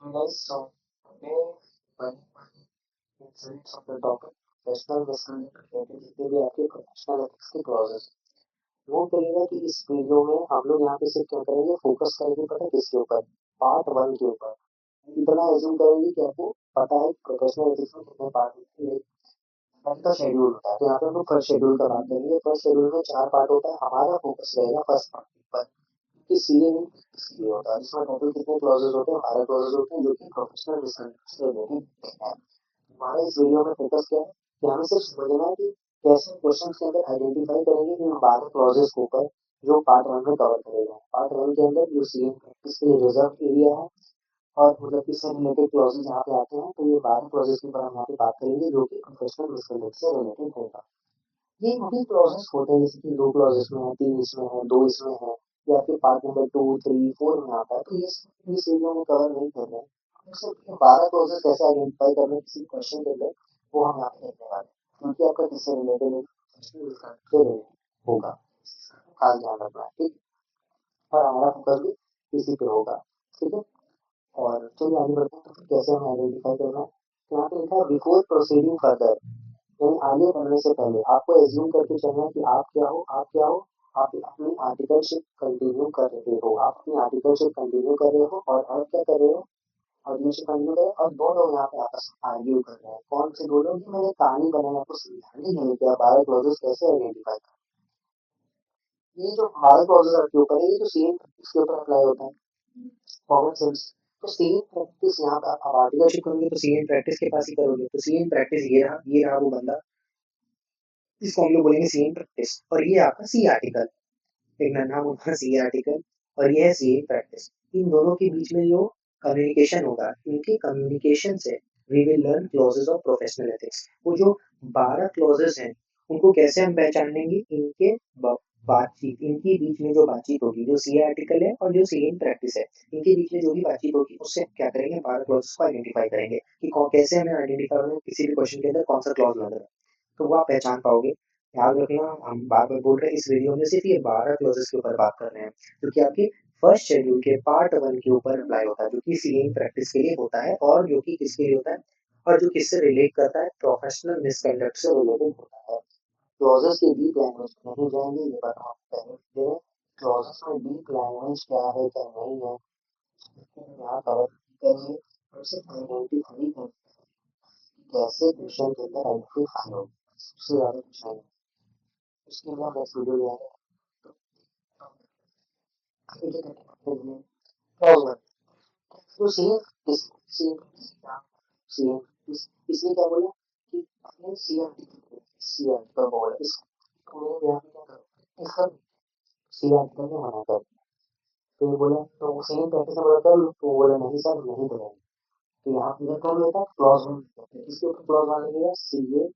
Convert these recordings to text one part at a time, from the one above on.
Guys, so today one incidents of the topic professional misconduct related जितने भी आपके professional ethics के clauses वो करिएगा कि इस वीडियो में हम लोग यहाँ पे सिर्फ क्या करेंगे फोकस करेंगे पता है किसके ऊपर पार्ट वन के ऊपर इतना एज्यूम करेंगे कि आपको पता है प्रोफेशनल एथिक्स में कितने पार्ट होते हैं वन का शेड्यूल होता है तो यहाँ पे हम लोग फर्स्ट शेड्यूल का बात करेंगे फर्स्ट शेड्यूल में चार पार्ट होता है हमारा फोकस रहेगा फर्स्ट पार्ट के ऊपर कि सीए नहीं इसलिए होता है जिसमें टोटल कितने क्लॉजेस होते हैं 12 क्लॉजेस होते हैं जो कि प्रोफेशनल मिसकंडक्ट से रिलेटेड है हमारा इस वीडियो में फोकस क्या है कि हमें सिर्फ समझना है कि कैसे क्वेश्चन के अंदर आइडेंटिफाई करेंगे इन 12 क्लॉजेस के ऊपर जो पार्ट वन में कवर करेगा पार्ट वन के अंदर जो सीएम प्रैक्टिस के लिए रिजर्व एरिया है और मतलब इससे रिलेटेड क्लॉजेस यहाँ पे आते हैं तो ये 12 क्लॉजेस के ऊपर हम यहाँ पे बात करेंगे जो कि प्रोफेशनल मिसकंडक्ट से रिलेटेड होगा ये वही क्लॉजेस होते हैं जैसे कि दो क्लॉजेस में है तीन इसमें है दो इसमें है या फिर part number two three four में आता है तो ये सब इस वीडियो में कवर नहीं कर रहे हैं हम सिर्फ ये 12 क्लॉजेस कैसे आइडेंटिफाई करना है किसी क्वेश्चन के अंदर वो हम यहाँ पे देखने वाले हैं क्योंकि आपका किससे रिलेटेड है से रिलेटेड होगा खास ध्यान रखना है ठीक और हमारा फोकस भी इसी पे होगा ठीक है और चलिए आगे बढ़ते हैं तो फिर कैसे हमें आइडेंटिफाई करना है तो यहाँ पे लिखा है बिफोर प्रोसीडिंग फर्दर यानी आगे बढ़ने से पहले आपको एज्यूम करके चलना है कि आप क्या हो आप अपनी आर्टिकलशिप कंटिन्यू कर रहे हो आप अपनी आर्टिकलशिप कंटिन्यू कर रहे हो और क्या कर रहे हो आर्टिकलशिप कंटिन्यू कर रहे हो और दो लोग यहाँ पे आपस में आर्ग्यू कर रहे हैं कौन से दो लोग मैंने कहानी बनाई आपको समझाने के लिए कि आप 12 क्लॉजेस कैसे आइडेंटिफाई करें ये जो 12 क्लॉजेस आपके ऊपर है ये तो सेम इसके ऊपर अप्लाई होता है कॉमन सेंस तो सेम प्रैक्टिस यहाँ पे आप आर्टिकलशिप करोगे तो सेम प्रैक्टिस के पास ही करोगे तो सेम प्रैक्टिस ये रहा वो बंदा इसको हम लोग बोलेंगे सी एन प्रैक्टिस और ये आपका सी आर्टिकल एक नन्हा मुन्ना सी आर्टिकल और ये है सी एन प्रैक्टिस इन दोनों के बीच में जो कम्युनिकेशन होगा इनके कम्युनिकेशन से we will learn clauses of professional ethics वो जो 12 क्लॉजेस हैं उनको कैसे हम पहचान लेंगे इनके बातचीत इनके बीच में जो बातचीत होगी जो सी आर्टिकल है और जो सी एन प्रैक्टिस है इनके बीच में जो भी बातचीत होगी उससे हम क्या करेंगे 12 क्लॉजेस को आइडेंटिफाई करेंगे कि कैसे हमें आइडेंटिफाई करेंगे किसी भी क्वेश्चन के अंदर कौन सा क्लॉज लग रहा है तो वो आप पहचान पाओगे याद रखना हम बार बार बोल रहे हैं इस वीडियो में सिर्फ ये 12 क्लॉजेस के ऊपर बात कर रहे हैं क्योंकि आपके फर्स्ट शेड्यूल के पार्ट वन के ऊपर अप्लाई होता है जो कि सीइंग प्रैक्टिस के लिए होता है और जो कि किसके लिए होता है और जो किससे रिलेट करता है प्रोफेशनल मिसकंडक्ट से रिलेटेड होता है क्लॉजेस के डीप लैंग्वेज में नहीं जाएंगे ये बात हम पहले दे रहे हैं क्लॉजेस में डीप लैंग्वेज क्या है क्या नहीं है यहाँ कवर करिए और सिर्फ आइडेंटिफाई करिए कैसे क्वेश्चन के अंदर आइडेंटिफाई हो सबसे ज्यादा क्वेश्चन उसके बाद नेक्स्ट वीडियो में आएगा तो सेम सेम सेम इसने क्या बोला कि अपने सी आर्टिकल बोला इसको मेरे यहाँ पे क्या करो इसका सी आर्टिकल में मना कर तो ये बोला तो सेम प्रैक्टिस में बोला कर तो वो बोला नहीं सर नहीं करेंगे तो यहाँ पे कर लेता क्लॉज वन इसके ऊपर क्लॉज वन लगेगा सी ए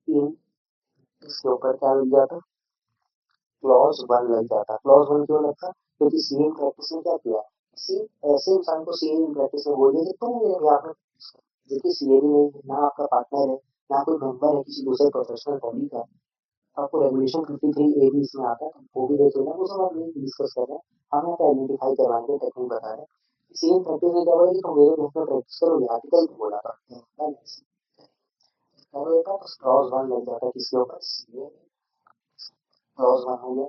इन इसके ऊपर क्या लग जाता क्लॉज वन लग जाता क्लॉज वन क्यों लगता क्योंकि सीएम प्रैक्टिस ने क्या किया किसी ऐसे इंसान को सीएम प्रैक्टिस में बोल दिया कि तुम मेरे यहाँ पे जो कि सीए भी नहीं है ना आपका पार्टनर है ना कोई मेंबर है किसी दूसरे प्रोफेशनल बॉडी का आपको रेगुलेशन 53 ए भी इसमें आता है वो भी देख लेना वो सब आप नहीं डिस्कस कर रहे हैं हम यहाँ पे आइडेंटिफाई करवाएंगे टेक्निक बता रहे हैं सीएम प्रैक्टिस ने क्या बोला कि तुम मेरे घर में प्रैक्टिस करो ये आर्टिकल बोला था क्लॉज वन लग जाता है किसके ऊपर सीए क्लॉज वन हो गया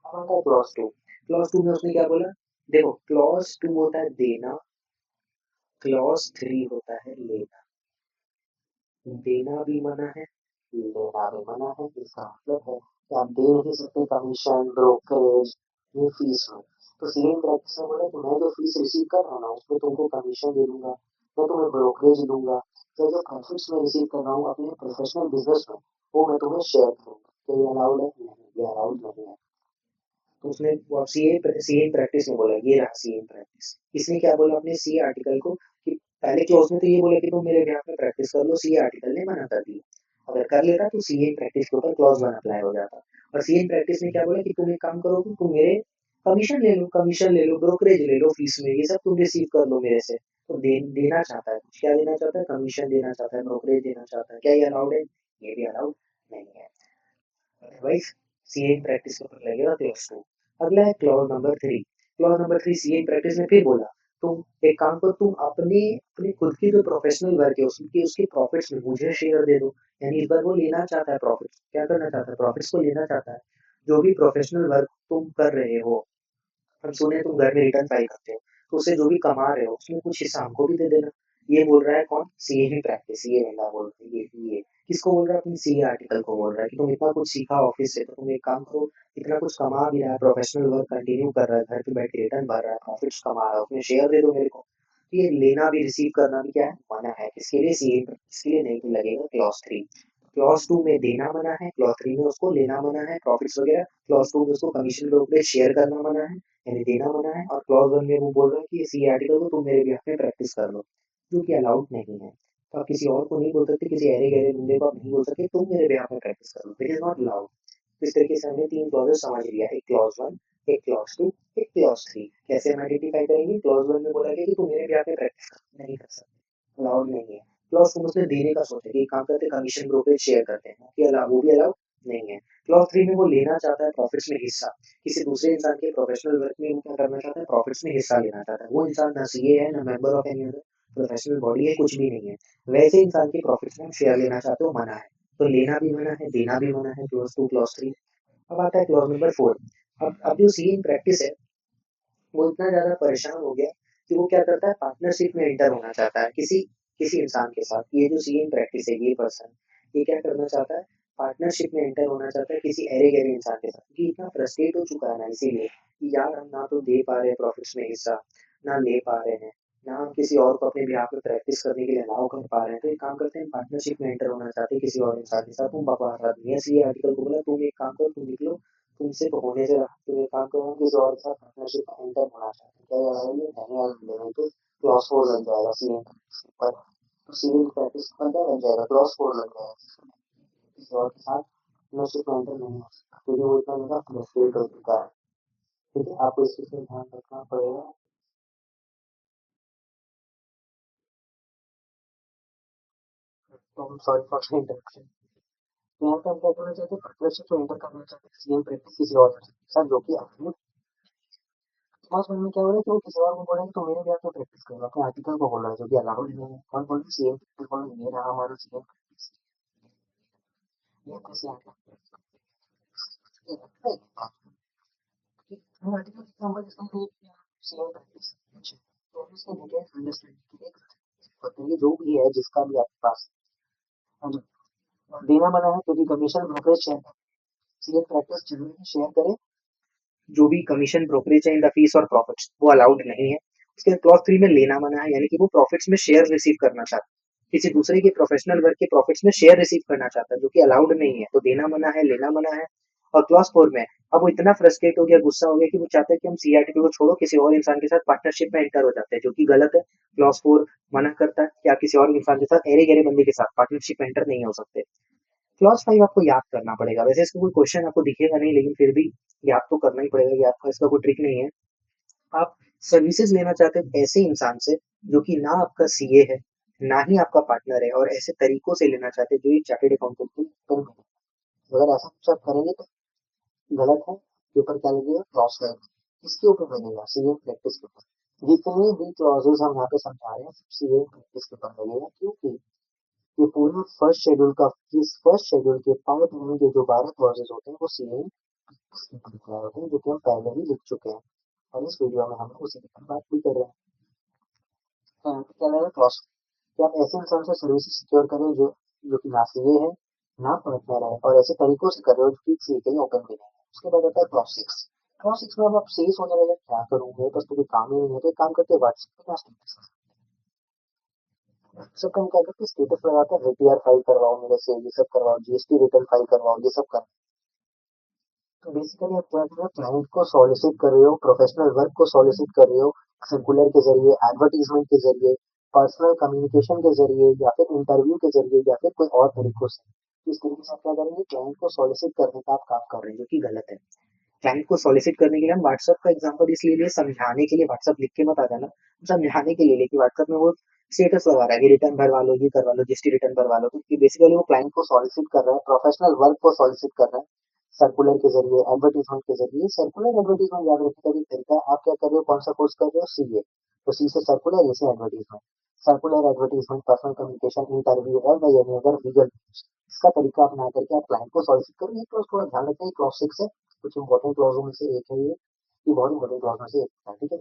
अब आता है क्लॉज टू क्लॉज टू में उसने क्या बोला देखो क्लॉज टू होता है देना क्लॉज थ्री होता है लेना देना भी मना है लेना भी मना है इसका मतलब है कि आप दे नहीं सकते कमीशन ब्रोकरेज ये फीस में तो सेम प्रैक्टिस में बोला कि मैं जो फीस रिसीव कर रहा हूँ ना उसमें तुमको कमीशन दे दूंगा मैं तुम्हें ब्रोकरेज दूंगा या जो प्रॉफिट्स में रिसीव कर रहा हूँ अपने प्रोफेशनल बिजनेस में वो मैं तुम्हें शेयर करूंगा तो ये अलाउड है नहीं ये अलाउड नहीं है तो उसने वो सीए प्रैक्टिस में बोला ये रहा सीए प्रैक्टिस इसने क्या बोला अपने सी आर्टिकल को कि पहले क्लोज में तो ये बोला कि तुम मेरे यहाँ पे प्रैक्टिस कर लो सी आर्टिकल ने मना कर दिया अगर कर लेता तो सीए प्रैक्टिस के ऊपर क्लॉज वन अप्लाई हो जाता और सीए प्रैक्टिस ने क्या बोला कि तुम एक काम करो कि तुम मेरे कमीशन ले लो ब्रोकरेज ले लो फीस में ये सब तुम रिसीव कर लो मेरे से तो देना चाहता है कुछ क्या देना चाहता है कमीशन देना चाहता है ब्रोकरेज देना चाहता है क्या ये अलाउड है ये भी अलाउड नहीं है अदरवाइज सीए प्रैक्टिस के ऊपर लगेगा क्लॉज टू अगला है clause number three clause number three CA practice में फिर बोला तुम एक काम करो, तुम अपने अपने खुद की जो प्रोफेशनल वर्क है उसकी उसके प्रॉफिट्स में मुझे शेयर दे दो। यानी इस बार वो लेना चाहता है प्रॉफिट्स, क्या करना चाहता है, प्रॉफिट्स को लेना चाहता है। जो भी प्रोफेशनल वर्क तुम कर रहे हो, हम सुने तुम घर में रिटर्न फाइल करते हो, तो उससे जो भी कमा रहे हो उसमें कुछ हिस्सा हमको भी दे देना। ये बोल रहा है कौन, सीए की प्रैक्टिस, सीए बंदा बोल रहा है ये किसको बोल रहा है, अपनी सीए आर्टिकल को बोल रहा है कि तुम इतना कुछ सीखा ऑफिस से, तो तुम एक काम करो, इतना कुछ कमा भी रहा है, प्रोफेशनल वर्क कंटिन्यू कर रहा है, घर पे बैठ के रिटर्न भर रहा है, प्रॉफिट्स कमा रहा है, उसमें शेयर दे दो मेरे को। तो ये लेना भी रिसीव करना भी क्या है, मना है। किसके लिए, सीए, किसके लिए नहीं लगेगा, क्लॉज 3। क्लॉज 2 में देना मना है, क्लॉज 3 में उसको लेना मना है प्रॉफिट्स वगैरह, क्लॉज 2 में उसको कमीशन के ऊपर शेयर करना मना है, यानी देना मना है। और क्लॉज 1 में वो बोल रहा है कि सी आर्टिकल को तुम मेरे बिहाफ में प्रैक्टिस कर लो, जो कि अलाउड नहीं है। तो आप किसी और को नहीं बोल सकते, किसी अरे गहरे बंदे को आप नहीं बोल सकते तुम मेरे बिहाफ में प्रैक्टिस कर लो, इट इज नॉट अलाउड। तो इस तरीके से हमने 3 क्लॉजेस समझ लिया, एक क्लॉज 1, एक क्लॉज 2, एक क्लॉज 3। कैसे हम आइडेंटिफाई करेंगे, क्लॉज 1 में बोला गया कि तुम मेरे बिहाफ में प्रैक्टिस नहीं कर सकते, अलाउड नहीं है। क्लॉज 2 में उसने देने का सोचा कि एक काम करते कमीशन ब्रोकरेज शेयर करते हैं, वो भी अलाउड नहीं है। क्लॉज 3 में वो लेना चाहता है प्रॉफिट्स में हिस्सा, किसी दूसरे इंसान के प्रोफेशनल वर्क में वो क्या करना चाहता है, प्रॉफिट्स में हिस्सा लेना चाहता है। वो इंसान ना सीए है, ना member of any other professional body है, कुछ भी नहीं है। वैसे इंसान के प्रॉफिट्स में शेयर लेना चाहते हो, मना है। तो लेना भी मना है, देना भी मना है, क्लॉज 2 क्लॉज 3। अब आता है क्लॉज नंबर 4। अब जो सीए इन प्रैक्टिस है वो इतना ज्यादा परेशान हो गया कि वो क्या करता है, पार्टनरशिप में एंटर होना चाहता है किसी किसी इंसान के साथ। ये जो सीए इन प्रैक्टिस है, ये पर्सन ये क्या करना चाहता है, पार्टनरशिप में एंटर होना चाहता है किसी अरे गहरे इंसान के साथ, क्योंकि इतना फ्रस्ट्रेट हो चुका है ना, इसीलिए कि यार हम ना तो दे पा रहे हैं प्रॉफिट्स में हिस्सा, ना ले पा रहे हैं, ना हम किसी और को अपने बिहाफ में प्रैक्टिस करने के लिए अलाउ कर पा रहे हैं। तो एक काम करते हैं, पार्टनरशिप में एंटर होना चाहते हैं किसी और इंसान के साथ। तुम बकवास आदमी है, इसलिए आर्टिकल को बोला तुम एक काम करो, तुम निकलो, तुमसे तो होने से रहा, तुम एक काम करो, किसी और के साथ पार्टनरशिप में एंटर होना चाहते हैं, क्या यार ये नहीं यार, नहीं तो क्लॉज 4 लग जाएगा सीए पर। तो सीए प्रैक्टिस पर क्या लग जाएगा, क्लॉज 4 लग जाएगा। किसी और के साथ पार्टनरशिप में एंटर नहीं हो सकता, क्योंकि वो इतना ज्यादा फ्रस्ट्रेट हो चुका है। ठीक है, आपको इस चीज में ध्यान रखना पड़ेगा। तो हम सॉरी फॉर द इंटरप्शन। तो यहाँ पे हम क्या करना चाहते हैं, पार्टनरशिप में एंटर करना चाहते हैं सीएम प्रैक्टिस किसी और के साथ, जो कि आपने फर्स्ट वन में क्या हो रहा है कि वो किसी और को बोल रहा है कि तो मेरे ब्याह पे प्रैक्टिस करो, अपने आर्टिकल को बोल रहा है, जो कि अलाउड नहीं है। कौन बोल रहा है, सीएम प्रैक्टिस बोल रहा है, ये रहा हमारा सीएम प्रैक्टिस, ये कैसे आ गया, हम आर्टिकल लिखा हुआ जिसमें सीएम प्रैक्टिस। अच्छा, तो हम इसको डिटेल अंडरस्टैंडिंग के लिए बताइए, जो भी है जिसका भी आपके पास देना मना है, क्योंकि commission brokerage share, CM practice जरूरी शेयर करें, जो भी कमीशन ब्रोकरेज है इन द फीस और प्रॉफिट्स, वो अलाउड नहीं है। उसके बाद क्लॉज 3 में लेना मना है, यानी कि वो प्रॉफिट्स में शेयर रिसीव करना चाहता है, किसी दूसरे के प्रोफेशनल वर्क के प्रॉफिट्स में शेयर रिसीव करना चाहता है, जो कि अलाउड नहीं है। तो देना मना है, लेना मना है। और क्लॉज 4 में अब वो इतना फ्रस्ट्रेट हो गया, गुस्सा हो गया कि वो चाहता है कि हम सीआरटीपी को छोड़ो, किसी और इंसान के साथ पार्टनरशिप में एंटर हो जाते हैं, जो कि गलत है। क्लॉज 4 मना करता है कि आप किसी और इंसान के साथ, अरे गहरे बंदे के साथ पार्टनरशिप में एंटर नहीं हो सकते। क्लॉज 5 आपको याद करना पड़ेगा, वैसे इसका कोई क्वेश्चन आपको दिखेगा नहीं, लेकिन फिर भी याद तो करना ही पड़ेगा, कि आपका इसका कोई ट्रिक नहीं है। आप सर्विसेज लेना चाहते हैं ऐसे इंसान से जो कि ना आपका सीए है, ना ही आपका पार्टनर है, और ऐसे तरीकों से लेना चाहते हैं जो एक चार्टेड अकाउंटेंट की तुम। अगर ऐसा कुछ आप करेंगे तो गलत है, के ऊपर क्या लगेगा, क्लॉज 5। किसके ऊपर लगेगा, सीए प्रैक्टिस के ऊपर। जितने भी क्लॉजेस हम यहाँ पे समझा रहे हैं सब सीए प्रैक्टिस के ऊपर लगेगा, क्योंकि ये पूरा फर्स्ट शेड्यूल का, इस फर्स्ट शेड्यूल के पार्ट 1 के जो 12 क्लॉजेस होते हैं वो सीए प्रैक्टिस के ऊपर लिखे होते हैं, जो कि हम पहले ही लिख चुके हैं, और इस वीडियो में हम लोग उसी के ऊपर बात भी कर रहे हैं। तो यहाँ पे क्या लगेगा, क्लॉज कि आप ऐसे इंसान से सर्विसेज सिक्योर करें जो जो कि ना सीए है, ना पार्टनर है, और ऐसे तरीकों से कर रहे हो जो कि सीए के लिए ओपन भी नहीं है। उसके बाद आता है क्लॉज 6। क्लॉज 6 में अब आप सही सोचने लगे, क्या करूँ, मेरे पास तो कोई काम ही नहीं है, तो एक काम करते हैं, व्हाट्सएप पे स्टेटस, व्हाट्सएप पे हम क्या करते हैं, स्टेटस लगाते हैं, एटीआर फाइल करवाओ मेरे से, ये सब करवाओ, जीएसटी रिटर्न फाइल करवाओ, ये सब कर। तो बेसिकली आप क्या कर रहे हो, क्लाइंट को सॉलिसिट कर रहे हो, प्रोफेशनल वर्क को सॉलिसिट कर रहे हो, सर्कुलर के जरिए, एडवर्टीजमेंट के जरिए, पर्सनल कम्युनिकेशन के जरिए, या फिर इंटरव्यू के जरिए, या फिर कोई और तरीकों से। इस तरीके से आप क्या करेंगे, क्लाइंट को सॉलिसिट करने का आप काम कर रहे हैं, जो कि गलत है। क्लाइंट को सॉलिसिट करने के लिए हम व्हाट्सएप का एग्जांपल इसलिए लिए, समझाने के लिए, व्हाट्सएप लिख के मत आ जाना, समझाने के लिए लेकिन व्हाट्सएप में वो स्टेटस लगा रहा है कि रिटर्न भरवा लो, ये करवा लो, जीएसटी रिटर्न भरवा लो, तो बेसिकली वो क्लाइंट को सॉलिसिट कर रहा है, प्रोफेशनल वर्क को सॉलिसिट कर रहा है, सर्कुलर के जरिए, एडवर्टीजमेंट के जरिए। सर्कुलर एडवर्टीजमेंट याद रखने का भी तरीका, आप क्या कर रहे हो, कौन सा कोर्स कर रहे हो, सीए। तो सी से सर्कुलर, ए से advertisement. Circular advertisement, personal communication, interview और बाय एनी अदर लीगल। इसका तरीका अपना करके आप क्लाइंट को सॉलिसिट करो। ये क्लॉज थोड़ा ध्यान रखना है, क्लॉज 6 है, कुछ इंपॉर्टेंट क्लॉजों में से एक है ये बहुत इंपॉर्टेंट क्लॉज में से एक है, ठीक है।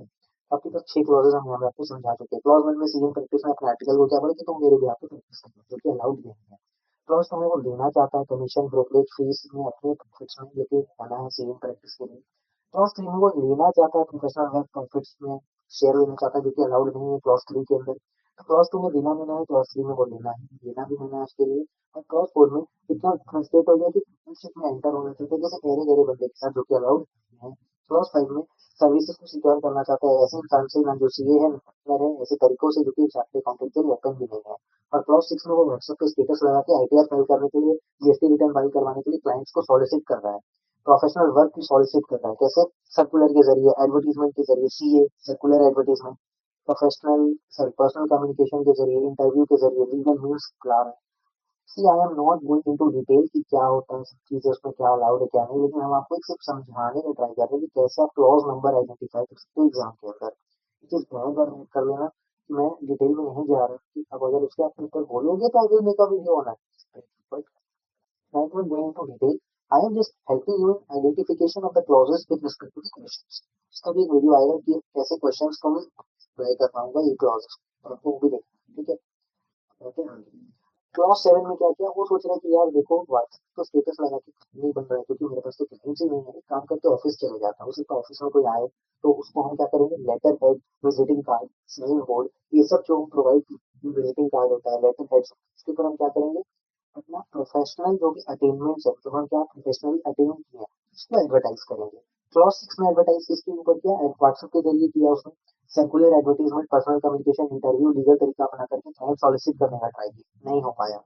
आपके पास 6 क्लॉजेस हम यहाँ पे आपको समझा चुके हैं। क्लॉज 1 में सीएम प्रैक्टिस में अपने आर्टिकल को क्या बोले कि तुम मेरे भी पे प्रैक्टिस करो, जो कि अलाउड नहीं है। क्लॉज तुम्हें वो लेना चाहता है कमीशन, ब्रोकरेज फीस में अपने प्रॉफिट्स में, जो कि आना है सीएम प्रैक्टिस के लिए। क्लॉज 3 में वो लेना चाहता है प्रोफेशनल वर्क प्रॉफिट्स में शेयर लेना चाहता है, जो कि अलाउड नहीं है क्लॉज 3 के अंदर। तो क्लॉज 2 में देना मना है, क्लॉज 3 में वो लेना है, लेना भी मना है उसके लिए। और क्लॉज 4 में इतना फ्रस्ट्रेट हो गया कि पार्टनरशिप में एंटर होना चाहता है किसी गहरे गहरे बंदे के साथ, जो कि अलाउड नहीं है। क्लॉज 5 में सर्विसेज को सिक्योर करना चाहता है ऐसे इंसान से ना जो सीए है, ना पार्टनर है, ऐसे तरीकों से जो कि चार्टर्ड अकाउंटेंट के लिए ओपन भी नहीं है। और क्लॉज 6 में वो व्हाट्सएप पे स्टेटस लगा के आईटीआर फाइल करने के लिए, जीएसटी रिटर्न फाइल करवाने के लिए क्लाइंट्स को सॉलिसिट कर रहा है, प्रोफेशनल वर्क की सॉलिसिट कर रहा है। कैसे? सर्कुलर के जरिए, एडवर्टीजमेंट के जरिए, CA circular advertisement, professional sorry personal communication के जरिए, इंटरव्यू के जरिए, लीगल मीन्स ला रहा है। See I am not going into detail कि क्या होता है सब चीजें, उसमें क्या अलाउड है क्या नहीं, लेकिन हम आपको एक सिर्फ समझाने में ट्राई कर रहे हैं कि कैसे आप क्लॉज नंबर आइडेंटिफाई कर सकते हो एग्जाम के अंदर। ये चीज बहुत बार नोट कर लेना कि मैं डिटेल में नहीं जा रहा कि अब अगर उसके आप पेपर बोलोगे तो I will make a video on it, but I am not going into detail. I am just helping you in identification of the clauses with respect to the questions. इसका भी एक वीडियो आएगा कि कैसे questions को मैं apply कर पाऊंगा ये क्लॉजेस, और आपको वो भी देखना, ठीक है। ओके, क्लॉज 7 में क्या किया, वो सोच रहा है कि यार देखो व्हाट्सएप तो स्टेटस लगा के नहीं बन रहा है क्योंकि मेरे पास तो क्लाइंट्स ही नहीं है, एक काम करते ऑफिस चले जाता हूँ, उसी का ऑफिस में कोई आए तो उसको हम क्या करेंगे, letterhead, visiting card, signboard, ये सब जो प्रोवाइड, विजिटिंग कार्ड होता है, लेटर हेड, इसके ऊपर हम क्या करेंगे, अपना प्रोफेशनल जो भी अटेनमेंट्स है, जो हम क्या प्रोफेशनली अटेन किया उसको एडवर्टाइज करेंगे। क्लॉज 6 में एडवर्टाइज किसके ऊपर किया, व्हाट्सएप के जरिए किया उसने। Circular advertisement, personal communication, interview, legal तरीका अपना करके क्लाइंट सॉलिसिट करने का ट्राई किया, नहीं हो पाया।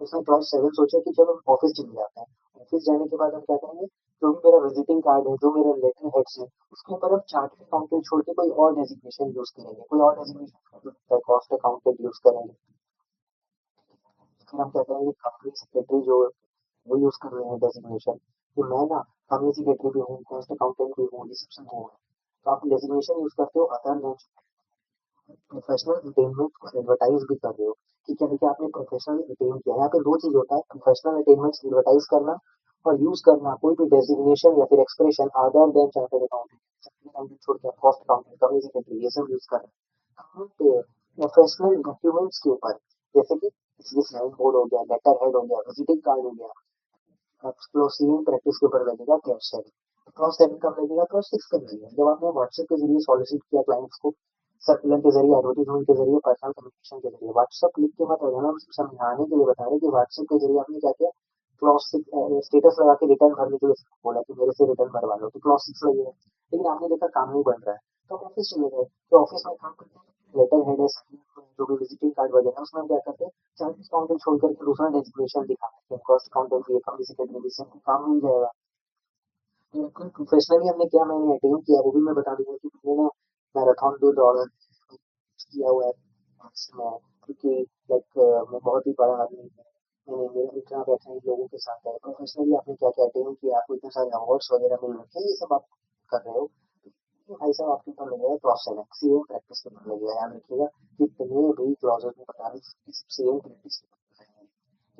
उसने क्लॉज 7 सोचा कि चलो ऑफिस चले जाते हैं। ऑफिस जाने के बाद हम क्या करेंगे, जो भी मेरा विजिटिंग कार्ड है, जो मेरा लेटर हेड्स है, उसके ऊपर हम चार्टर्ड अकाउंटेंट छोड़ के कोई और डेजिग्नेशन यूज करेंगे, कोई और डेजिग्नेशन कॉस्ट अकाउंटेंट यूज करेंगे। फिर हम क्या करेंगे, कंपनी सेक्रेटरी जो वो यूज कर रहे हैं डेजिग्नेशन, कि मैं ना कंपनी सेक्रेटरी भी हूँ, कॉस्ट अकाउंटेंट भी हूँ, ये सब सब हूँ। तो आप डेजिग्नेशन यूज करते हो अदर देन प्रोफेशनल अटेनमेंट को एडवर्टाइज भी कर रहे हो कि क्या क्या आपने प्रोफेशनल अटेन किया है। यहाँ पे दो चीज होता है, प्रोफेशनल अटेनमेंट एडवर्टाइज करना और यूज करना कोई भी डेजिग्नेशन या फिर expression other than chartered accountant, chartered accountant छोड़ के कॉस्ट अकाउंटेंट, कंपनी सेक्रेटरी, ये सब यूज कर रहे हैं प्रोफेशनल डॉक्यूमेंट्स के ऊपर, जैसे कि साइन बोर्ड हो गया, लेटर हेड हो गया, विजिटिंग कार्ड हो गया। सीएम प्रैक्टिस के ऊपर लगेगा क्लॉज 7। क्लॉज 7 कब लगेगा, क्लॉज 6 कब लगेगा, जब आपने व्हाट्सएप के जरिए सॉलिसिट किया क्लाइंट्स को, सर्कुलर के जरिए, एडवर्टीजमेंट के जरिए, पर्सनल कम्युनिकेशन के जरिए। व्हाट्सएप लिख के मत रहना, हम समझाने के लिए बता रहे कि व्हाट्सएप के जरिए आपने क्या किया, क्लॉज 6 स्टेटस लगा के रिटर्न भरने के लिए बोला कि मेरे से रिटर्न भरवा लो, तो क्लॉज 6 लगेगा। लेकिन आपने देखा काम नहीं बन रहा है तो आप ऑफिस चले गए, तो ऑफिस में काम करते हैं, लेटर हेड है, जो भी विजिटिंग कार्ड वगैरह, उसमें हम क्या करते हैं, चार्टर्ड अकाउंटेंट छोड़ करके दूसरा डेजिग्नेशन दिखाते हैं, कॉस्ट अकाउंटेंट भी है, कंपनी सेक्रेटरी भी, से काम मिल जाएगा। प्रोफेशनली हमने क्या मैंने अटेन किया वो भी मैं बता दूंगा कि मैंने ना मैराथन भी दौड़ा किया हुआ है पास्ट में, क्योंकि लाइक मैं बहुत ही बड़ा आदमी हूँ, मैंने मेरा उठना बैठना इन लोगों के साथ है। प्रोफेशनली आपने क्या क्या अटेन किया, आपको इतने सारे अवार्ड्स वगैरह मिल रखे हैं, ये सब आप कर रहे हो, तो भाई साहब आपके ऊपर लगेगा क्रॉस सेवन, सीएम प्रैक्टिस के ऊपर लगेगा। याद रखिएगा जितने भी क्लॉजेस में बता रहे सीएम प्रैक्टिस के ऊपर लगेगा।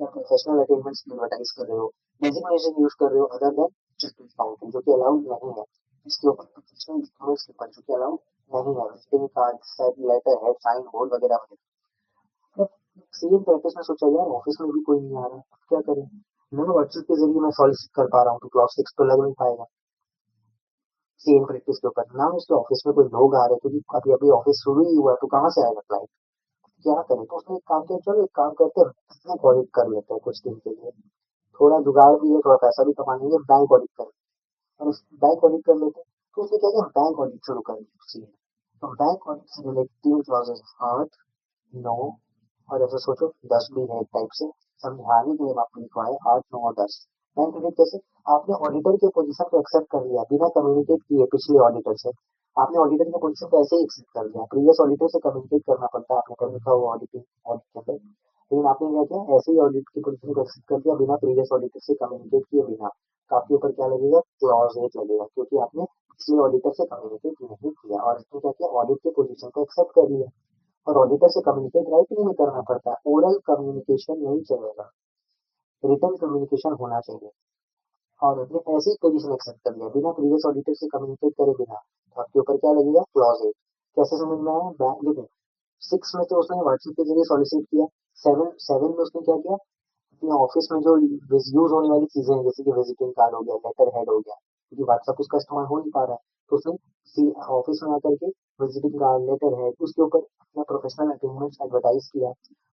क्या प्रोफेशनल अटेनमेंट्स की एडवर्टाइज कर रहे हो, डेजिग्नेशन यूज कर रहे हो अदर देन चार्टर्ड अकाउंटेंट, जो कि अलाउड नहीं है। इसके ऊपर प्रोफेशनल डॉक्यूमेंट्स के ऊपर जो कि अलाउड नहीं है, visiting card, set, letterhead, signboard वगैरह वगैरह। सीएम प्रैक्टिस में सोचा यार ऑफिस में भी कोई नहीं आ रहा, अब क्या करें, मैं व्हाट्सएप के जरिए मैं सॉलिसिट कर पा रहा हूँ, तो क्लॉज 6 तो लग नहीं पाएगा सीएम प्रैक्टिस के ऊपर ना। उसके ऑफिस में कोई लोग आ रहे, क्योंकि अभी अभी ऑफिस शुरू ही हुआ, तो कहाँ से आएगा क्लाइंट, क्या करें। तो उसने एक काम किया, चलो एक काम करते हैं, बैंक ऑडिट कर लेते हैं कुछ दिन के लिए, थोड़ा जुगाड़ भी है, थोड़ा पैसा भी कमा लेंगे, बैंक ऑडिट कर, और उस बैंक ऑडिट कर लेते हैं। तो उसने क्या किया, बैंक ऑडिट शुरू कर दी। तो बैंक ऑडिट से रिलेटेड 3 क्लॉजेस, 8, 9 और ऐसे सोचो 10 भी है एक टाइप से, समझाने के लिए आपको लिखवाए 8, 9 और 10। बैंक ऑडिट कैसे, आपने ऑडिटर के पोजीशन को एक्सेप्ट कर लिया बिना कम्युनिकेट किए पिछले ऑडिटर से, आपने ऑडिटर के पोजीशन को ऐसे ही एक्सेप्ट कर लिया, प्रीवियस ऑडिटर से कम्युनिकेट करना पड़ता है, आपने कर लिखा हुआ ऑडिटिंग ऑडिट के अंदर, लेकिन आपने क्या किया, ऐसे ही ऑडिट की पोजीशन को एक्सेप्ट कर दिया बिना प्रीवियस ऑडिटर से कम्युनिकेट किए बिना। तो आपके ऊपर क्या लगेगा, क्लॉज 8 लगेगा, क्योंकि आपने पिछले ऑडिटर से कम्युनिकेट नहीं किया और इसने क्या किया, ऑडिट की पोजीशन को एक्सेप्ट कर लिया। और ऑडिटर से कम्युनिकेट राइट नहीं करना पड़ता है, ओरल कम्युनिकेशन नहीं चलेगा, रिटन कम्युनिकेशन होना चाहिए। और उसने ऐसी ही पोजीशन एक्सेप्ट कर लिया बिना प्रीवियस ऑडिटर से कम्युनिकेट करे बिना। तो आपके ऊपर क्या लगेगा, क्लॉज 8। कैसे समझ में आया, बैंक देखो, 6 में तो उसने व्हाट्सएप के जरिए सॉलिसिट किया, 7 में उसने क्या किया, अपने ऑफिस में जो यूज होने वाली चीजें हैं जैसे कि विजिटिंग कार्ड हो गया, लेटर हेड हो गया, क्योंकि व्हाट्सएप उसका इस्तेमाल हो नहीं पा रहा है, तो उसने ऑफिस में आकर के विजिटिंग कार्ड, लेटर हेड, उसके ऊपर अपना प्रोफेशनल अटेनमेंट एडवर्टाइज किया।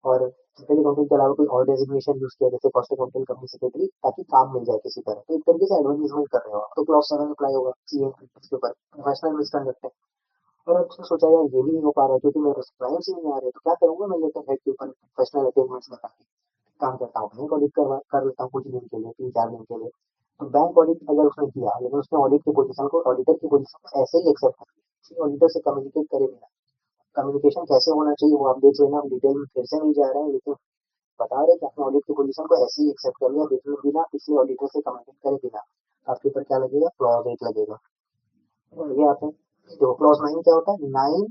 और सेक्रेटरी अकाउंटेंट के अलावा कोई और डेजिग्नेशन यूज किया, जैसे कॉस्ट अकाउंटेंट, कंपनी सेक्रेटरी, ताकि काम मिल जाए किसी तरह। तो एक तरीके से एडवर्टीजमेंट कर रहे हो आप, तो क्लॉज 7 अप्लाई होगा सीएम के ऊपर, प्रोफेशनल मिसकंडक्ट है। और अब उसने सोचा यार ये भी नहीं हो पा रहा है क्योंकि मेरे क्लाइंट्स ही नहीं आ रहे, तो क्या करूंगा मैं, लेटर हेड के ऊपर प्रोफेशनल अटेनमेंट्स लगा के काम करता हूँ, बैंक ऑडिट कर लेता हूँ कुछ दिन के लिए, 3-4 दिन के लिए। तो बैंक ऑडिट अगर उसने किया, लेकिन उसने ऑडिट की पोजीशन को, ऑडिटर की पोजीशन को ऐसे ही एक्सेप्ट कर लिया, ऑडिटर से कम्युनिकेट करे बिना। कम्युनिकेशन कैसे होना चाहिए वो आप देख लेना, हम डिटेल में फिर से नहीं जा रहे हैं, लेकिन बता रहे कि आपने ऑडिट की पोजीशन को ऐसे ही एक्सेप्ट कर लिया बिना बिना पिछले ऑडिटर से कम्युनिकेट करे बिना। आपके ऊपर क्या लगेगा, क्लॉज 8 लगेगा। और ये आते हैं, देखो क्लॉज 9 क्या होता है, 9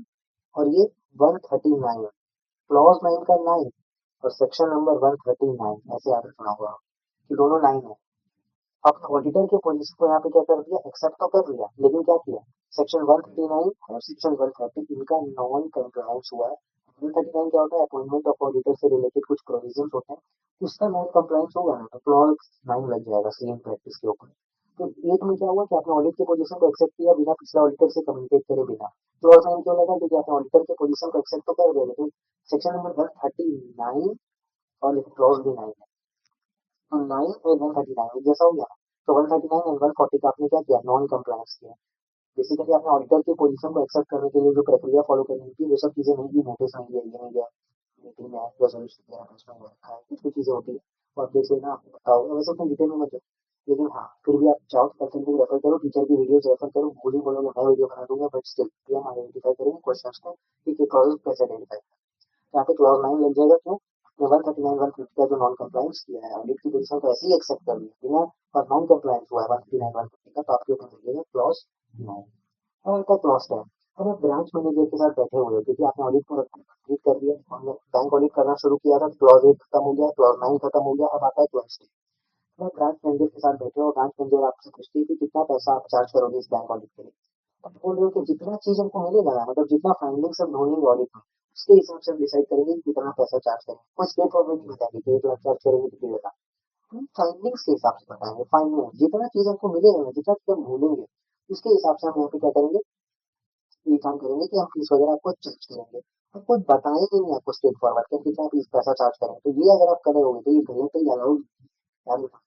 और ये 139, क्लॉज 9 का 9 और सेक्शन नंबर 139, ऐसे आपने सुना होगा कि दोनों 9 है। आपने ऑडिटर के पोजीशन को यहाँ पे क्या कर दिया, एक्सेप्ट तो कर लिया, लेकिन क्या किया, सेक्शन 139 और सेक्शन 130 इनका नॉन कंप्लायंस हुआ है। 139 क्या होता है, अपॉइंटमेंट ऑफ ऑडिटर से रिलेटेड कुछ प्रोविजन होते हैं, उसका नॉन कंप्लायंस होगा ना, तो क्लॉज 9 लग जाएगा सीएम प्रैक्टिस के ऊपर। तो एक में क्या हुआ कि आपने ऑडिट की पोजीशन को एक्सेप्ट किया बिना पिछले ऑडिटर से कम्युनिकेट करे बिना। क्लॉज 9 क्यों लगा, क्योंकि आपने ऑडिटर की पोजीशन को एक्सेप्ट तो कर दिया, लेकिन सेक्शन नंबर 139 और क्लॉज भी 9 है, तो 9 और 139 जैसा हो गया। तो 139 एंड 140 का आपने क्या किया, नॉन कंप्लायंस किया। बेसिकली आपने ऑडिटर की पोजीशन को एक्सेप्ट करने के लिए जो प्रक्रिया फॉलो करनी थी वो सब चीजें नहीं की, नोटिस नहीं दिया, ये नहीं गया, मीटिंग में रेजोल्यूशन दिया, उसमें वो रखा है, कुछ कुछ चीजें होती है, तो आप देख लेना, आपको बताओ, वैसे उतना डिटेल में मत जाओ। लेकिन हाँ, फिर भी आप चाहो तो पर्सन को रेफर करो, टीचर की वीडियोस रेफर करो, मुझे बोलोगे मैं वीडियो बना दूंगा, बट स्टिल ये हम आइडेंटिफाई करेंगे क्वेश्चंस को कि क्लॉजेस कैसे आइडेंटिफाई। यहाँ पे क्लॉज 9 लग जाएगा, क्यों, 139 150 का जो नॉन कंप्लायंस किया है, ऑडिट की पोजीशन को ऐसे ही एक्सेप्ट कर लिया बिना, और नॉन कंप्लायंस हुआ है 139 150 का, तो आपके ऊपर लगेगा क्लॉज 9। और का क्लॉज 10, अब आप ब्रांच मैनेजर के साथ बैठे हुए हो क्योंकि आपने ऑडिट को कंप्लीट कर दिया, हमने बैंक ऑडिट करना शुरू किया था, क्लॉज 8 खत्म हो गया, क्लॉज 9 खत्म हो गया, अब आता है क्लॉज 10। आप ब्रांच मैनेजर के साथ बैठे हो, ब्रांच मैनेजर आपसे पूछती है कि कितना पैसा आप चार्ज करोगे इस बैंक ऑडिट के लिए। आप बोल रहे हो कि जितना चीज हमको मिलेगा ना, मतलब जितना फाइंडिंग सब ढूंढेंगे ऑडिट में, उसके हिसाब से हम डिसाइड करेंगे कि कितना पैसा चार्ज करेंगे। कोई स्टेट फॉरवर्ड नहीं बताएंगे कि 1 लाख चार्ज करेंगे तो 1.5 लाख, हम फाइंडिंग्स के हिसाब से बताएंगे, फाइंडिंग जितना चीज हमको मिलेगा ना, जितना चीज हम ढूंढेंगे, उसके हिसाब से हम यहाँ पे क्या करेंगे, ये काम करेंगे कि हम फीस वगैरह आपको चार्ज करेंगे। हम कुछ बताएंगे नहीं आपको स्ट्रेट फॉरवर्ड कि हम कितना फीस पैसा चार्ज करेंगे, तो ये अगर आप कर रहे होगे तो ये गलत है, ये अलाउड, याद रखना,